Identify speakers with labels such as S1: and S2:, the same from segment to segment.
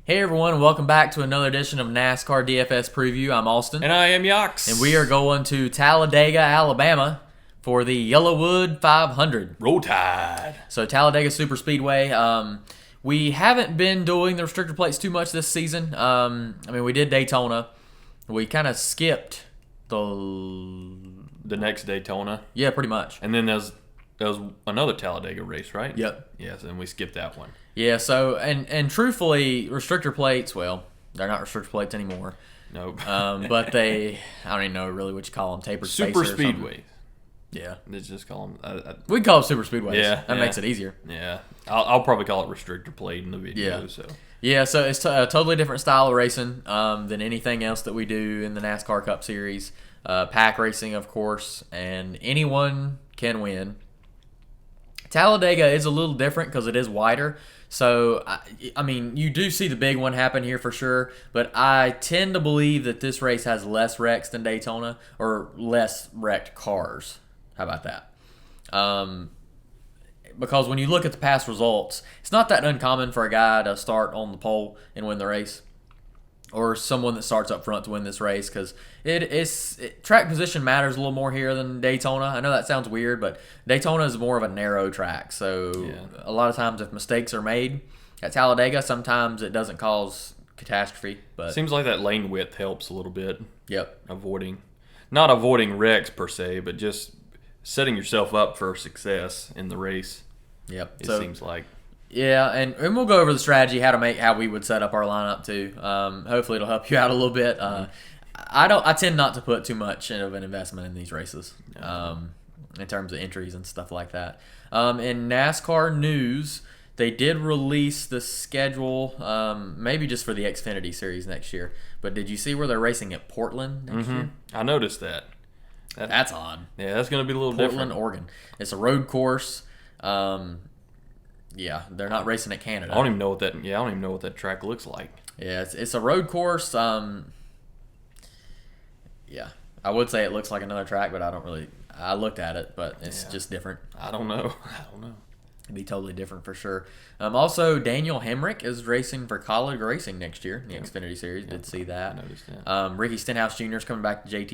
S1: Hey everyone, welcome back to another edition of NASCAR DFS Preview. I'm AustYn.
S2: And I am Yacs.
S1: And we are going to Talladega, Alabama for the YellaWood 500.
S2: Roll Tide.
S1: So Talladega Superspeedway. We haven't been doing the restrictor plates too much this season. We did Daytona. We kind of skipped
S2: the next Daytona.
S1: Yeah, pretty much.
S2: And then there was another Talladega race, right?
S1: Yep.
S2: Yes, and we skipped that one.
S1: Yeah, so, and truthfully, restrictor plates, well, they're not restrictor plates anymore.
S2: Nope.
S1: But I don't even know really what you call them, tapered spacer
S2: Super
S1: or something.
S2: Speedway.
S1: Yeah.
S2: Let's just call them.
S1: We call them super speedways.
S2: Yeah.
S1: That makes it easier.
S2: Yeah. I'll probably call it restrictor plate in the video.
S1: Yeah.
S2: So.
S1: Yeah, so it's a totally different style of racing than anything else that we do in the NASCAR Cup Series. Pack racing, of course, and anyone can win. Talladega is a little different because it is wider. So, you do see the big one happen here for sure, but I tend to believe that this race has less wrecks than Daytona, or less wrecked cars. How about that? Because when you look at the past results, it's not that uncommon for a guy to start on the pole and win the race, or someone that starts up front to win this race, because track position matters a little more here than Daytona. I know that sounds weird, but Daytona is more of a narrow track, so a lot of times if mistakes are made at Talladega, sometimes it doesn't cause catastrophe. But
S2: Seems like that lane width helps a little bit.
S1: Yep.
S2: Not avoiding wrecks per se, but just setting yourself up for success in the race.
S1: Yep.
S2: It seems like.
S1: Yeah, and we'll go over the strategy, how we would set up our lineup too. Hopefully it'll help you out a little bit. I tend not to put too much of an investment in these races, in terms of entries and stuff like that. In NASCAR news, they did release the schedule, maybe just for the Xfinity Series next year. But did you see where they're racing at Portland next year?
S2: I noticed that.
S1: That's odd.
S2: Yeah, that's going to be a little
S1: Portland,
S2: different.
S1: Oregon. It's a road course. Yeah, they're not racing at Canada.
S2: I don't even know what that track looks like.
S1: Yeah, it's a road course. Yeah, I would say it looks like another track, but I looked at it, but it's just different.
S2: I don't know.
S1: It'd be totally different for sure. Also, Daniel Hemrick is racing for College Racing next year in the Xfinity Series. Did see that.
S2: I noticed that.
S1: Ricky Stenhouse Jr. is coming back to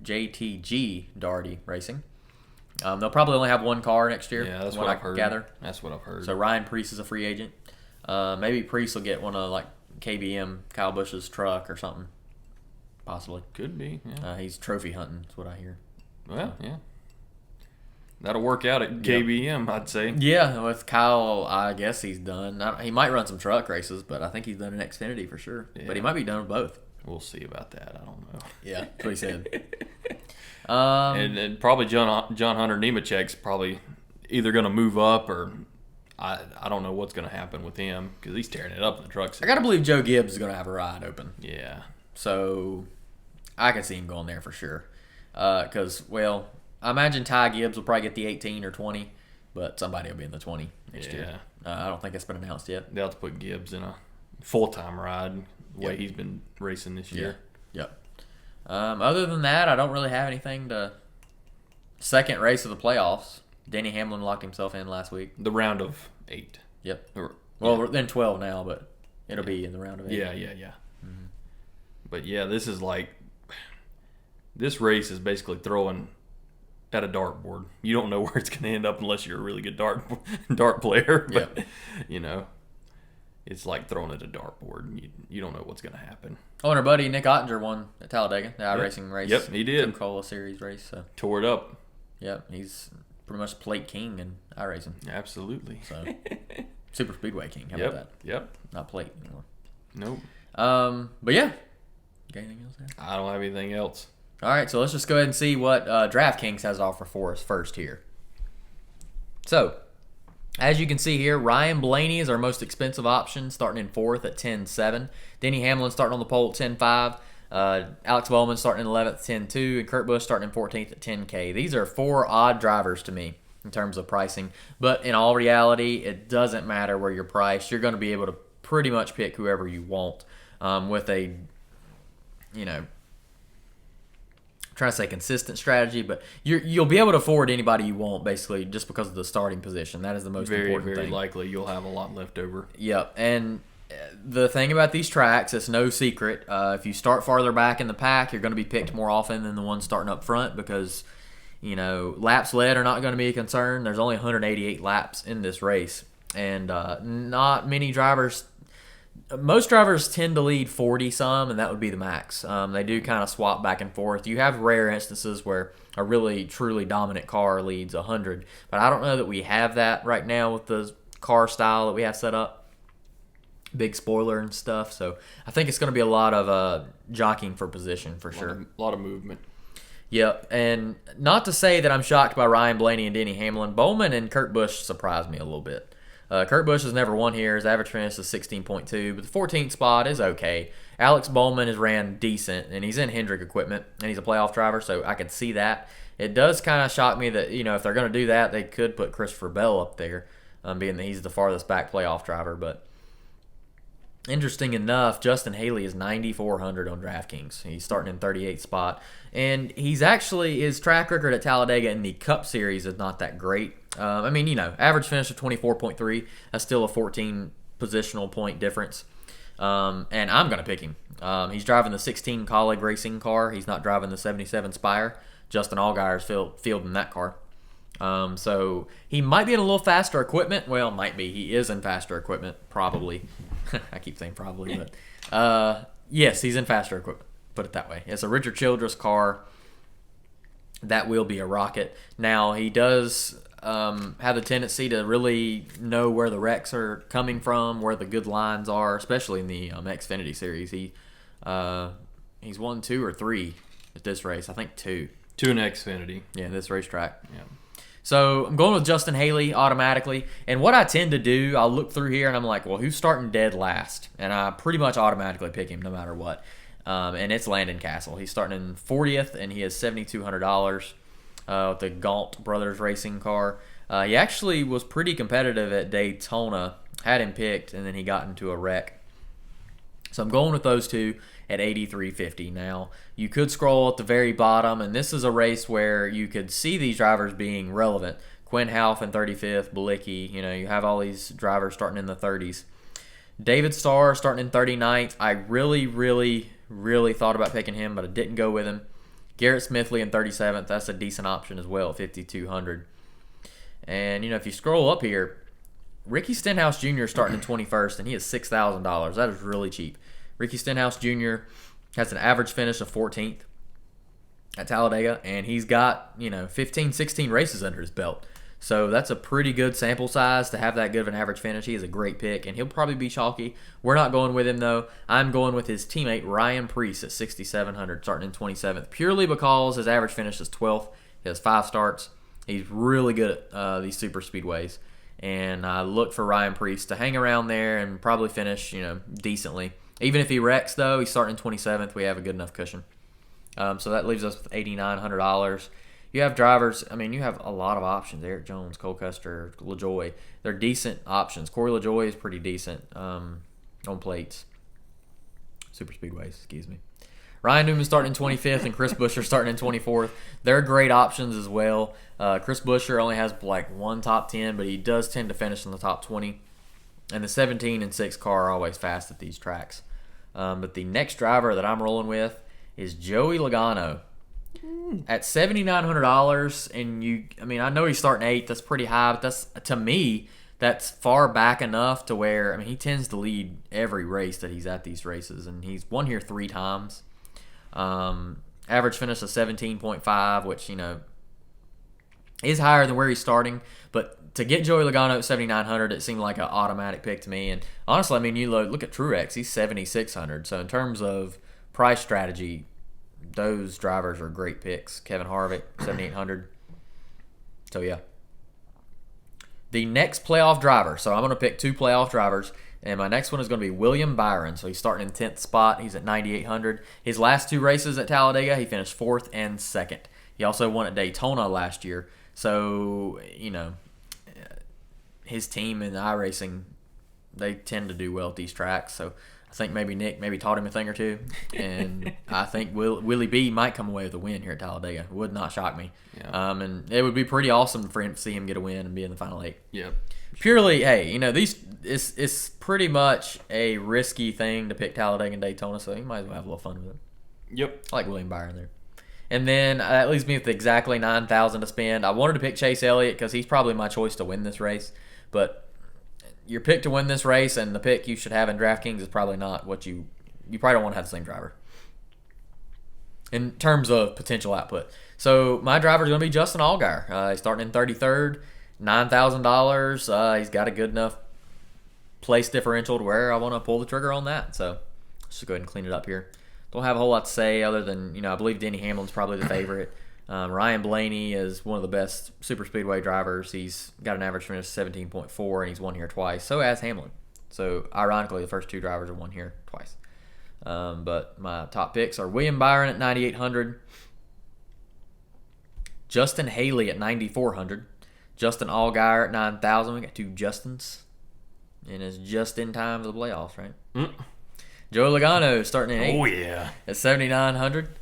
S1: JTG Daugherty Racing. They'll probably only have one car next year.
S2: Yeah, that's
S1: what
S2: I've
S1: I
S2: heard.
S1: gather.
S2: That's what I've heard.
S1: So Ryan Preece is a free agent. Maybe Preece will get one of like KBM, Kyle Busch's truck or something. Possibly.
S2: Could be. Yeah.
S1: He's trophy hunting. Is what I hear.
S2: Well, yeah. That'll work out at KBM, I'd say.
S1: Yeah, with Kyle, I guess he's done. He might run some truck races, but I think he's done an Xfinity for sure. Yeah. But he might be done with both.
S2: We'll see about that. I don't know.
S1: Yeah, that's what he said.
S2: And probably John Hunter Nemechek's probably either going to move up or I don't know what's going to happen with him because he's tearing it up in the truck series.
S1: I got to believe Joe Gibbs is going to have a ride open.
S2: Yeah.
S1: So I can see him going there for sure. Because, I imagine Ty Gibbs will probably get the 18 or 20, but somebody will be in the 20 next year. I don't think it's been announced yet.
S2: They'll have to put Gibbs in a full-time ride the way he's been racing this year.
S1: Yep. Other than that, I don't really have anything to... Second race of the playoffs. Denny Hamlin locked himself in last week.
S2: The round of 8.
S1: Yep. We're in 12 now, but it'll be in the round of 8.
S2: Yeah. Mm-hmm. But yeah, this race is basically throwing at a dartboard. You don't know where it's going to end up unless you're a really good dart player. But, it's like throwing at a dartboard. You don't know what's going to happen.
S1: Oh, and our buddy Nick Ottinger won at Talladega, the iRacing race.
S2: Yep, he did.
S1: Tim Cola Series race. So.
S2: Tore it up.
S1: Yep, he's pretty much plate king in iRacing.
S2: Absolutely.
S1: So, super speedway king. How about that?
S2: Yep.
S1: Not plate anymore.
S2: Nope.
S1: But yeah. Got anything else there?
S2: I don't have anything else.
S1: All right, so let's just go ahead and see what DraftKings has to offer for us first here. So, as you can see here, Ryan Blaney is our most expensive option, starting in 4th at 10.7. Denny Hamlin starting on the pole at 10.5. Alex Bowman starting in 11th at 10.2. And Kurt Busch starting in 14th at 10K. These are 4 odd drivers to me in terms of pricing. But in all reality, it doesn't matter where you're priced. You're going to be able to pretty much pick whoever you want with a, trying to say consistent strategy, but you'll be able to afford anybody you want, basically, just because of the starting position. That is the most important thing.
S2: Very likely you'll have a lot left over.
S1: Yep, and the thing about these tracks, it's no secret. If you start farther back in the pack, you're going to be picked more often than the one starting up front because, laps led are not going to be a concern. There's only 188 laps in this race, and not many drivers. Most drivers tend to lead 40 some, and that would be the max. They do kind of swap back and forth. You have rare instances where a really, truly dominant car leads 100, but I don't know that we have that right now with the car style that we have set up. Big spoiler and stuff, so I think it's going to be a lot of jockeying for position for sure.
S2: A lot of movement.
S1: Yep, and not to say that I'm shocked by Ryan Blaney and Denny Hamlin. Bowman and Kurt Busch surprised me a little bit. Kurt Busch has never won here. His average finish is 16.2, but the 14th spot is okay. Alex Bowman has ran decent, and he's in Hendrick equipment, and he's a playoff driver, so I can see that. It does kind of shock me that, if they're going to do that, they could put Christopher Bell up there, being that he's the farthest back playoff driver, but interesting enough, Justin Haley is 9,400 on DraftKings. He's starting in 38th spot. And he's actually, his track record at Talladega in the Cup Series is not that great. Average finish of 24.3. That's still a 14 positional point difference. And I'm going to pick him. He's driving the 16 Colleague Racing car. He's not driving the 77 Spire. Justin Allgaier's fielding that car. So he might be in a little faster equipment. Well, might be. He is in faster equipment, probably. I keep saying probably, but yes, he's in faster equipment. Put it that way. It's a Richard Childress car. That will be a rocket. Now, he does have the tendency to really know where the wrecks are coming from, where the good lines are, especially in the Xfinity Series. He's won 2 or 3 at this race. I think 2.
S2: 2 in Xfinity.
S1: Yeah, this racetrack.
S2: Yeah.
S1: So I'm going with Justin Haley automatically. And what I tend to do, I'll look through here and I'm like, well, who's starting dead last? And I pretty much automatically pick him no matter what. And it's Landon Castle. He's starting in 40th, and he has $7,200 with the Gaunt Brothers racing car. He actually was pretty competitive at Daytona. Had him picked, and then he got into a wreck. So I'm going with those two at $8,350. Now, you could scroll at the very bottom, and this is a race where you could see these drivers being relevant. Quinn Houff in 35th, Bilicki, you have all these drivers starting in the 30s. David Starr starting in 39th. I really thought about picking him, but I didn't go with him. Garrett Smithley in 37th. That's a decent option as well, $5,200. And, if you scroll up here, Ricky Stenhouse Jr. starting in 21st, and he has $6,000. That is really cheap. Ricky Stenhouse Jr. has an average finish of 14th at Talladega, and he's got, 15, 16 races under his belt. So that's a pretty good sample size to have that good of an average finish. He is a great pick, and he'll probably be chalky. We're not going with him, though. I'm going with his teammate, Ryan Preece, at $6,700, starting in 27th, purely because his average finish is 12th. He has 5 starts. He's really good at these super speedways. And I look for Ryan Preece to hang around there and probably finish, decently. Even if he wrecks, though, he's starting in 27th. We have a good enough cushion. So that leaves us with $8,900. You have drivers, you have a lot of options. Eric Jones, Cole Custer, LaJoie. They're decent options. Corey LaJoie is pretty decent on plates. Super speedways, excuse me. Ryan Newman starting in 25th and Chris Buescher starting in 24th. They're great options as well. Chris Buescher only has one top 10, but he does tend to finish in the top 20. And the 17 and 6 car are always fast at these tracks. But the next driver that I'm rolling with is Joey Logano. At $7,900, and I know he's starting 8th. That's pretty high, but to me, that's far back enough to where he tends to lead every race that he's at these races, and he's won here 3 times. Average finish of 17.5, which is higher than where he's starting. But to get Joey Logano at $7,900, it seemed like an automatic pick to me. And honestly, you look at Truex, he's $7,600. So in terms of price strategy, those drivers are great picks. Kevin Harvick, $7,800. So, yeah. The next playoff driver. So, I'm going to pick 2 playoff drivers. And my next one is going to be William Byron. So, he's starting in 10th spot. He's at $9,800. His last 2 races at Talladega, he finished 4th and 2nd. He also won at Daytona last year. So, his team in iRacing, they tend to do well at these tracks. So, I think maybe Nick taught him a thing or two, and I think Willie B might come away with a win here at Talladega. Would not shock me.
S2: Yeah.
S1: And it would be pretty awesome for him to see him get a win and be in the final 8.
S2: Yep.
S1: Purely, hey, it's pretty much a risky thing to pick Talladega and Daytona, so you might as well have a little fun with it.
S2: Yep.
S1: I like William Byron there. And then that leaves me with exactly $9,000 to spend. I wanted to pick Chase Elliott because he's probably my choice to win this race, but your pick to win this race and the pick you should have in DraftKings is probably not what you probably don't want to have the same driver in terms of potential output. So my driver is going to be Justin Allgaier. He's starting in 33rd, $9,000. He's got a good enough place differential to where I want to pull the trigger on that. So let's just go ahead and clean it up here. Don't have a whole lot to say other than, I believe Denny Hamlin's probably the favorite. Ryan Blaney is one of the best super speedway drivers. He's got an average finish of 17.4, and he's won here twice. So has Hamlin. So ironically, the first 2 drivers have won here twice. But my top picks are William Byron at 9,800, Justin Haley at 9,400, Justin Allgaier at 9,000. We got 2 Justins, and it's just in time for the playoffs, right? Joe Logano starting in 8th.
S2: Oh yeah,
S1: at 7,900.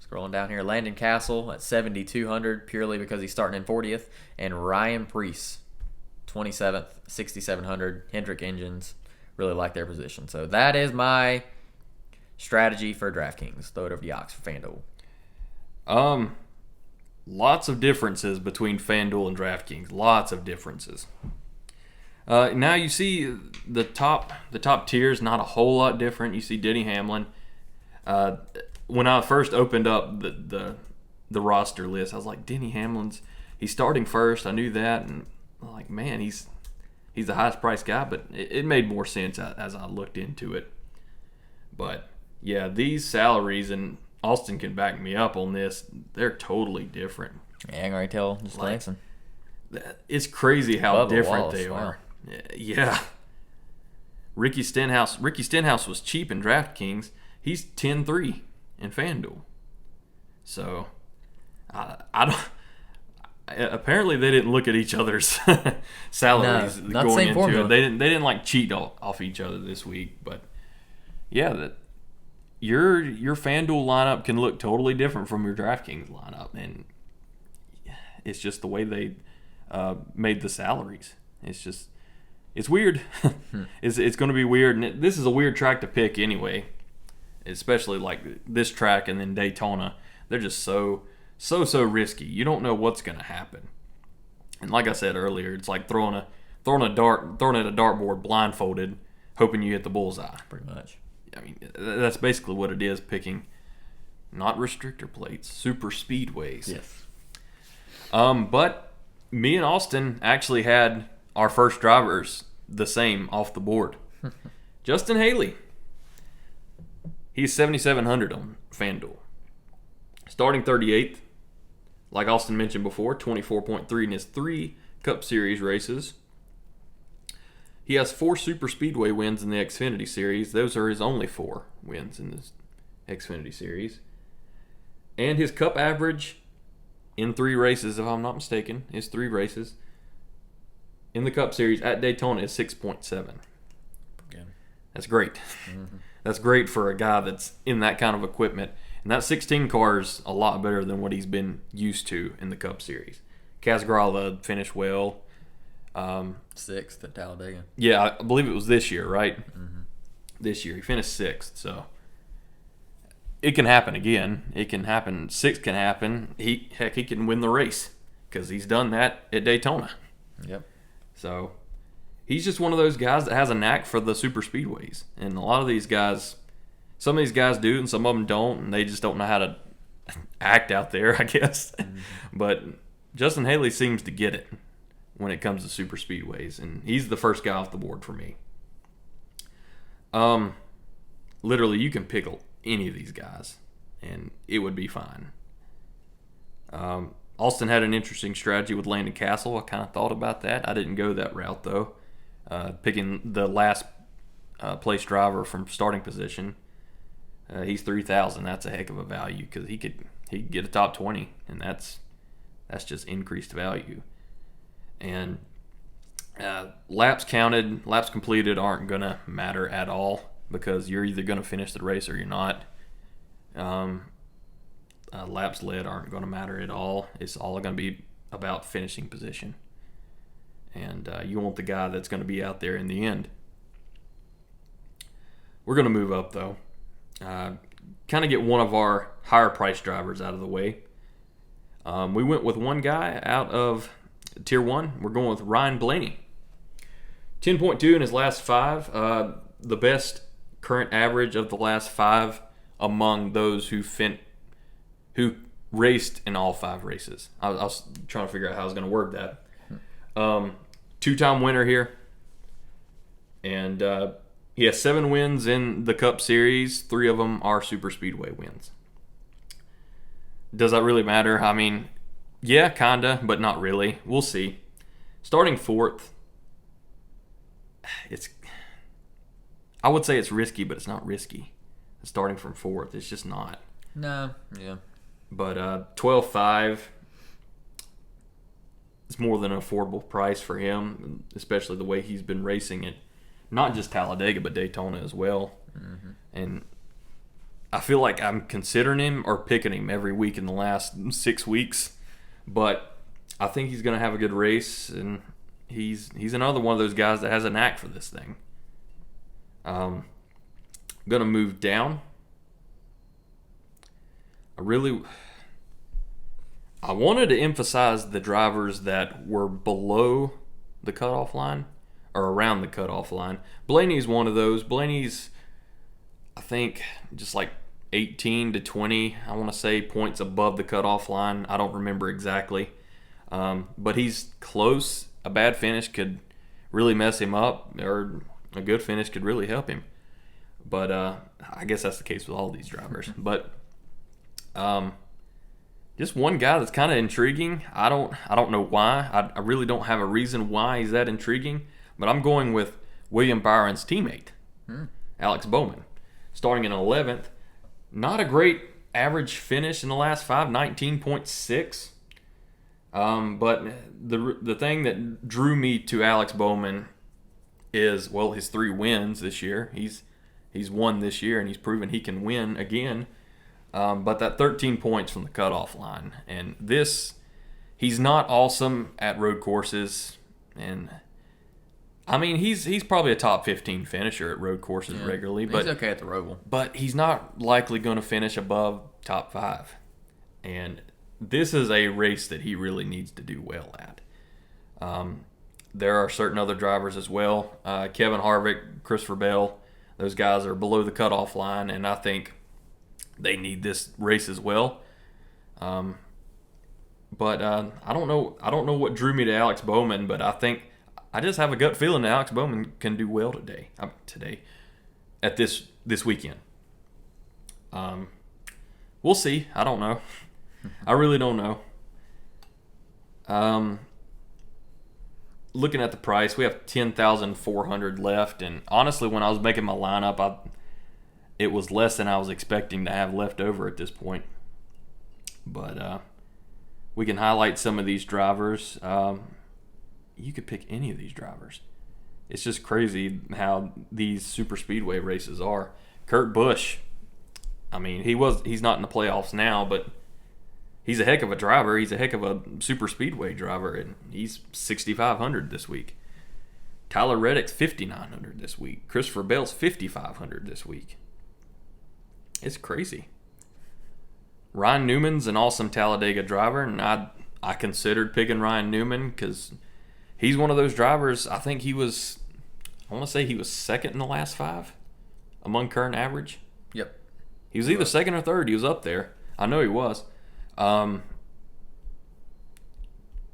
S1: Scrolling down here, Landon Castle at 7,200 purely because he's starting in 40th, and Ryan Preece, 27th, 6,700. Hendrick Engines, really like their position. So that is my strategy for DraftKings. Throw it over to Yachts for FanDuel.
S2: Lots of differences between FanDuel and DraftKings. Lots of differences. Now you see the top tiers, not a whole lot different. You see Denny Hamlin. When I first opened up the roster list, I was like, Denny Hamlin's he's starting first. I knew that, and I'm like, man, he's the highest priced guy. But it made more sense as I looked into it. But yeah, these salaries, and Austin can back me up on this, they're totally different.
S1: Yeah, I can already tell just glancing.
S2: It's crazy how
S1: Bubba
S2: different
S1: Wallace,
S2: they
S1: wow.
S2: are. Yeah. Ricky Stenhouse was cheap in DraftKings. He's 10-3 in FanDuel. So I don't. Apparently, they didn't look at each other's salaries
S1: not
S2: going
S1: the same
S2: into
S1: formula.
S2: it. They didn't like cheat off each other this week. But yeah, that your FanDuel lineup can look totally different from your DraftKings lineup, and it's just the way they made the salaries. It's weird. It's going to be weird, and this is a weird track to pick anyway, especially like this track and then Daytona. They're just so risky. You don't know what's going to happen. And like I said earlier, it's like throwing at a dartboard blindfolded, hoping you hit the bullseye.
S1: Pretty much.
S2: I mean, that's basically what it is, picking not restrictor plates, super speedways.
S1: Yes.
S2: But me and Austin actually had our first drivers the same off the board. Justin Haley. He's 7,700 on FanDuel. Starting 38th. Like Austin mentioned before, 24.3 in his 3 Cup Series races. He has 4 Super Speedway wins in the Xfinity Series. Those are his only 4 wins in this Xfinity Series. And his Cup average in 3 races, if I'm not mistaken, is 3 races in the Cup Series at Daytona is 6.7. That's great. Mm-hmm. That's great for a guy that's in that kind of equipment. And that 16 car is a lot better than what he's been used to in the Cup Series. Casgrala finished well.
S1: 6th at Talladega.
S2: Yeah, I believe it was this year, right?
S1: Mm-hmm.
S2: This year. He finished 6th, so it can happen again. It can happen. 6th can happen. He can win the race because he's done that at Daytona.
S1: Yep.
S2: So he's just one of those guys that has a knack for the super speedways. And a lot of these guys, some of these guys do and some of them don't, and they just don't know how to act out there, I guess. Mm-hmm. But Justin Haley seems to get it when it comes to super speedways, and he's the first guy off the board for me. Literally, you can pick any of these guys, and it would be fine. Austin had an interesting strategy with Landon Castle. I kind of thought about that. I didn't go that route, though. Picking the last place driver from starting position. He's 3,000. That's a heck of a value because he could get a top 20, and that's just increased value. And Laps counted, laps completed aren't going to matter at all because you're either going to finish the race or you're not. Laps led aren't going to matter at all. It's all going to be about finishing position. And you want the guy that's going to be out there in the end. We're going to move up, though. Kind of get one of our higher price drivers out of the way. We went with one guy out of Tier 1. We're going with Ryan Blaney. 10.2 in his last 5. The best current average of the last 5 among those who raced in all 5 races. I was trying to figure out how I was going to word that. 2-time winner here. And he has 7 wins in the Cup Series. 3 of them are Superspeedway wins. Does that really matter? I mean, yeah, kinda, but not really. We'll see. Starting 4th, I would say it's risky, but it's not risky. Starting from 4th, it's just not.
S1: No, yeah.
S2: But 12.5 is more than an affordable price for him, especially the way he's been racing it. Not just Talladega, but Daytona as well. Mm-hmm. And I feel like I'm considering him or picking him every week in the last 6 weeks. But I think he's going to have a good race, and he's another one of those guys that has a knack for this thing. I'm going to move down. I wanted to emphasize the drivers that were below the cutoff line or around the cutoff line. Blaney's one of those. Blaney's, I think, just like 18 to 20, I want to say, points above the cutoff line. I don't remember exactly. But he's close. A bad finish could really mess him up, or a good finish could really help him. But I guess that's the case with all these drivers. But just one guy that's kind of intriguing. I don't know why. I really don't have a reason why he's that intriguing. But I'm going with William Byron's teammate, Alex Bowman. Starting in 11th. Not a great average finish in the last 5, 19.6. But the thing that drew me to Alex Bowman is, well, his 3 wins this year. He's won this year, and he's proven he can win again. But that 13 points from the cutoff line. And he's not awesome at road courses. And I mean, he's probably a top 15 finisher at road courses regularly. But
S1: he's okay at the Roval. But
S2: he's not likely going to finish above top 5. And this is a race that he really needs to do well at. There are certain other drivers as well. Kevin Harvick, Christopher Bell, those guys are below the cutoff line, and I think they need this race as well. But I don't know what drew me to Alex Bowman, but I just have a gut feeling that Alex Bowman can do well today at this weekend. We'll see. I don't know. I really don't know. Looking at the price, we have $10,400 left, and honestly, when I was making my lineup, it was less than I was expecting to have left over at this point. But we can highlight some of these drivers. You could pick any of these drivers. It's just crazy how these super speedway races are. Kurt Busch, I mean, he's not in the playoffs now, but he's a heck of a driver. He's a heck of a super speedway driver, and he's 6,500 this week. Tyler Reddick's 5,900 this week. Christopher Bell's 5,500 this week. It's crazy. Ryan Newman's an awesome Talladega driver, and I considered picking Ryan Newman because he's one of those drivers. I think I want to say he was second in the last 5 among current average.
S1: Yep.
S2: He was either second or third. He was up there. I know he was.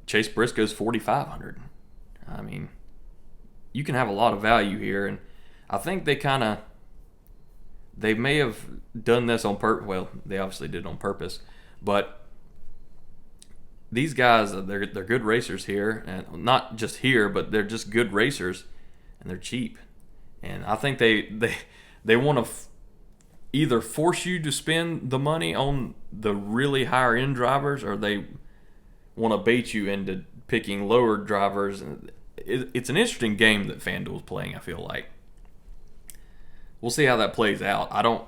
S2: Chase Briscoe's 4,500. I mean, you can have a lot of value here, and I think they may have done this on purpose. Well, they obviously did it on purpose, but these guys, they're good racers here, and not just here, but they're just good racers, and they're cheap. And I think they want to either force you to spend the money on the really higher end drivers, or they want to bait you into picking lower drivers. it's an interesting game that FanDuel's playing. I feel like we'll see how that plays out. I don't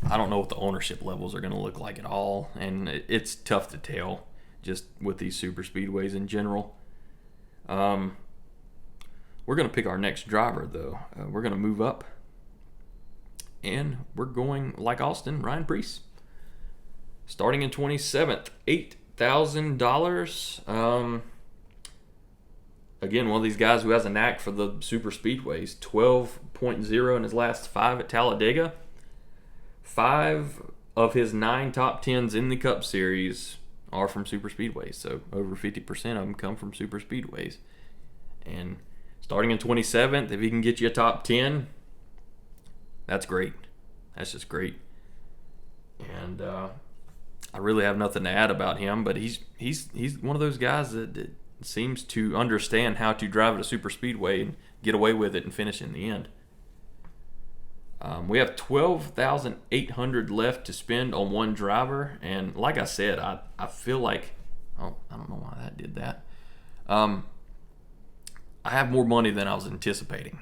S2: know what the ownership levels are going to look like at all, and it's tough to tell just with these super speedways in general. We're going to pick our next driver, though. We're going to move up, and we're going, like AustYn, Ryan Preece. Starting in 27th, $8,000. Again, one of these guys who has a knack for the super speedways. 12.0 in his last 5 at Talladega. 5 of his 9 top 10s in the Cup Series are from super speedways. So over 50% of them come from super speedways. And starting in 27th, if he can get you a top 10, that's great. That's just great. And I really have nothing to add about him, but he's one of those guys that seems to understand how to drive at a super speedway and get away with it and finish in the end. We have $12,800 left to spend on one driver, and like I said, I feel like I don't know why that did that. I have more money than I was anticipating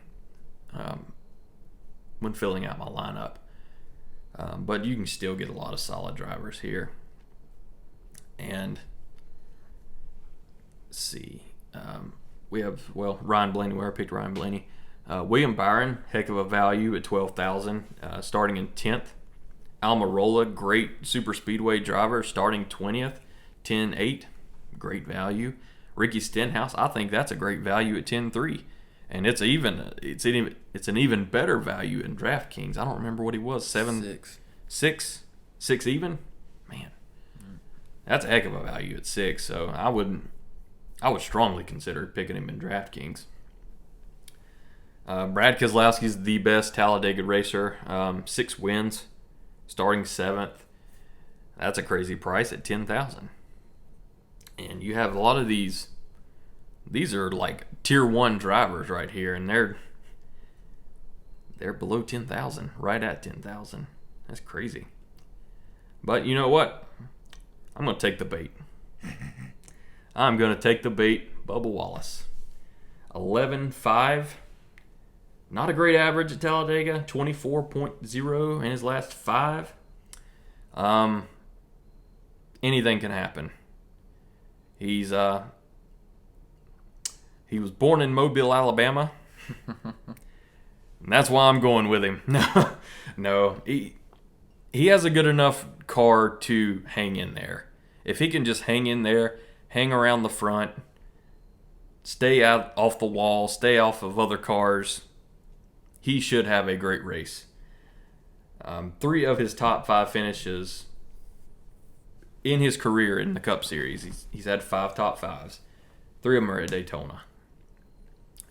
S2: when filling out my lineup, but you can still get a lot of solid drivers here. And let's see, we have Ryan Blaney. Where I picked Ryan Blaney. William Byron, heck of a value at $12,000, starting in 10th. Almirola, great super speedway driver, starting 20th, 10.8, great value. Ricky Stenhouse, I think that's a great value at 10.3, and it's an even better value in DraftKings. I don't remember what he was, 6 even, man. That's a heck of a value at 6. So I would strongly consider picking him in DraftKings. Brad Keselowski is the best Talladega racer. 6 wins, starting 7th. That's a crazy price at $10,000. And you have a lot of these. These are like tier 1 drivers right here, and they're below 10,000, right at 10,000. That's crazy. But you know what? I'm going to take the bait. I'm going to take the bait. Bubba Wallace. 11.5. Not a great average at Talladega. 24.0 in his last 5. Anything can happen. He was born in Mobile, Alabama. And that's why I'm going with him. No. He has a good enough car to hang in there. If he can just hang in there, hang around the front, stay out off the wall, stay off of other cars, he should have a great race. 3 of his top 5 finishes in his career in the Cup Series. He's had 5 top 5s. 3 of them are at Daytona.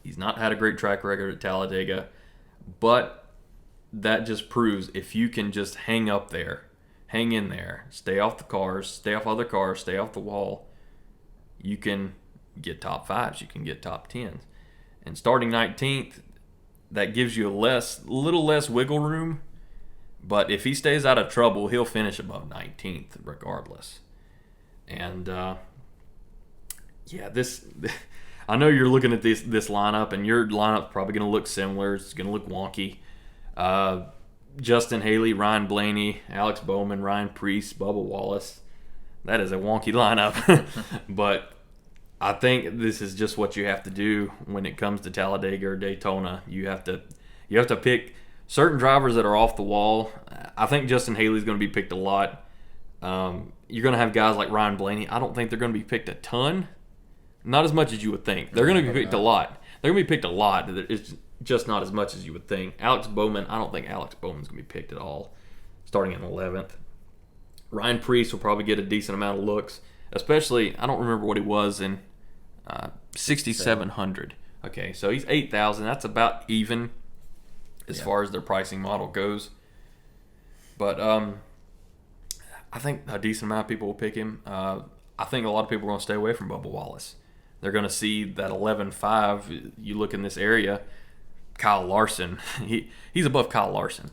S2: He's not had a great track record at Talladega, but that just proves if you can just hang up there, hang in there, stay off the cars, stay off other cars, stay off the wall, you can get top 5s, you can get top 10s. And starting 19th, that gives you a little less wiggle room, but if he stays out of trouble, he'll finish above 19th regardless. And I know you're looking at this lineup, and your lineup's probably going to look similar. It's going to look wonky. Justin Haley, Ryan Blaney, Alex Bowman, Ryan Preece, Bubba Wallace. That is a wonky lineup. But I think this is just what you have to do when it comes to Talladega or Daytona. You have to pick certain drivers that are off the wall. I think Justin Haley's going to be picked a lot. You're going to have guys like Ryan Blaney. I don't think they're going to be picked a ton. Not as much as you would think. They're going to be picked a lot. They're going to be picked a lot. It's just not as much as you would think. Alex Bowman, I don't think Alex Bowman's going to be picked at all, starting in 11th. Ryan Preece will probably get a decent amount of looks, especially, I don't remember what he was in 6,700. Okay, so he's 8,000. That's about even as far as their pricing model goes. But I think a decent amount of people will pick him. I think a lot of people are going to stay away from Bubba Wallace. They're going to see that 11.5. You look in this area, Kyle Larson. He's above Kyle Larson.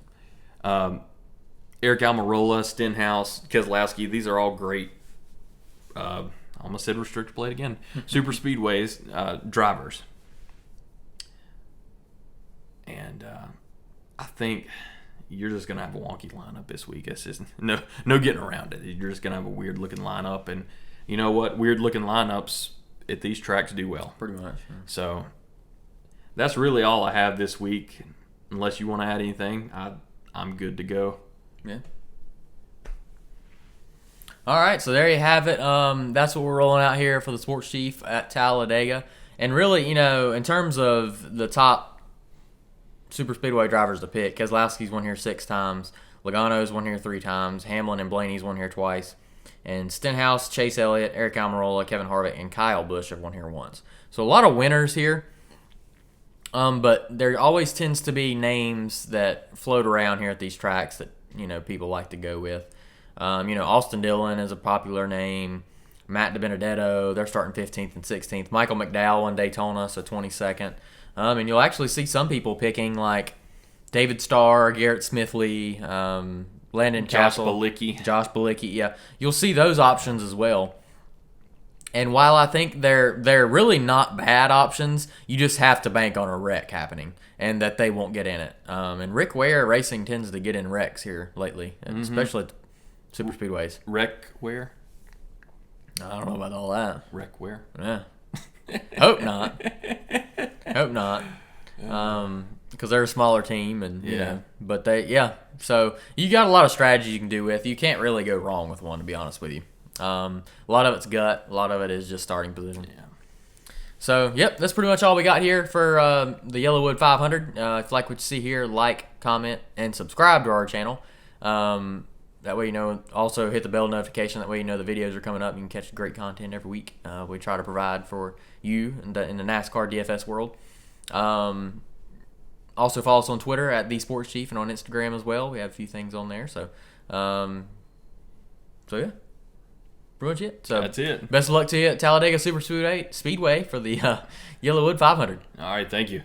S2: Eric Almirola, Stenhouse, Keselowski. These are all great. I almost said restrictor plate again. Super speedways drivers. And I think you're just going to have a wonky lineup this week. It's just no getting around it. You're just going to have a weird-looking lineup. And you know what? Weird-looking lineups at these tracks do well.
S1: Pretty much. Yeah.
S2: So that's really all I have this week. Unless you want to add anything, I'm good to go.
S1: Yeah. All right, so there you have it. That's what we're rolling out here for the Sports Chief at Talladega. And really, in terms of the top super speedway drivers to pick, Keselowski's won here 6 times, Logano's won here 3 times, Hamlin and Blaney's won here twice, and Stenhouse, Chase Elliott, Eric Almirola, Kevin Harvick, and Kyle Busch have won here once. So a lot of winners here. But there always tends to be names that float around here at these tracks that people like to go with. Austin Dillon is a popular name. Matt DiBenedetto, they're starting 15th and 16th. Michael McDowell won Daytona, so 22nd. And you'll actually see some people picking like David Starr, Garrett Smithley, Landon Castle, Josh Bilicki. Yeah, you'll see those options as well. And while I think they're really not bad options, you just have to bank on a wreck happening and that they won't get in it. And Rick Ware Racing tends to get in wrecks here lately, especially at super speedways.
S2: Wreck where?
S1: I don't know about all that.
S2: Wreck where?
S1: Yeah. Hope not. Hope not. Because they're a smaller team, and but So you got a lot of strategies you can do with. You can't really go wrong with one, to be honest with you. A lot of it's gut. A lot of it is just starting position.
S2: Yeah.
S1: So, that's pretty much all we got here for the YellaWood 500. If you like what you see here, like, comment, and subscribe to our channel. That way also hit the bell notification. That way the videos are coming up. You can catch great content every week. We try to provide for you in the NASCAR DFS world. Also follow us on Twitter at The Sports Chief and on Instagram as well. We have a few things on there. So yeah. Pretty much it. So
S2: that's it.
S1: Best of luck to you at Talladega Superspeedway for the YellaWood 500.
S2: All right, thank you.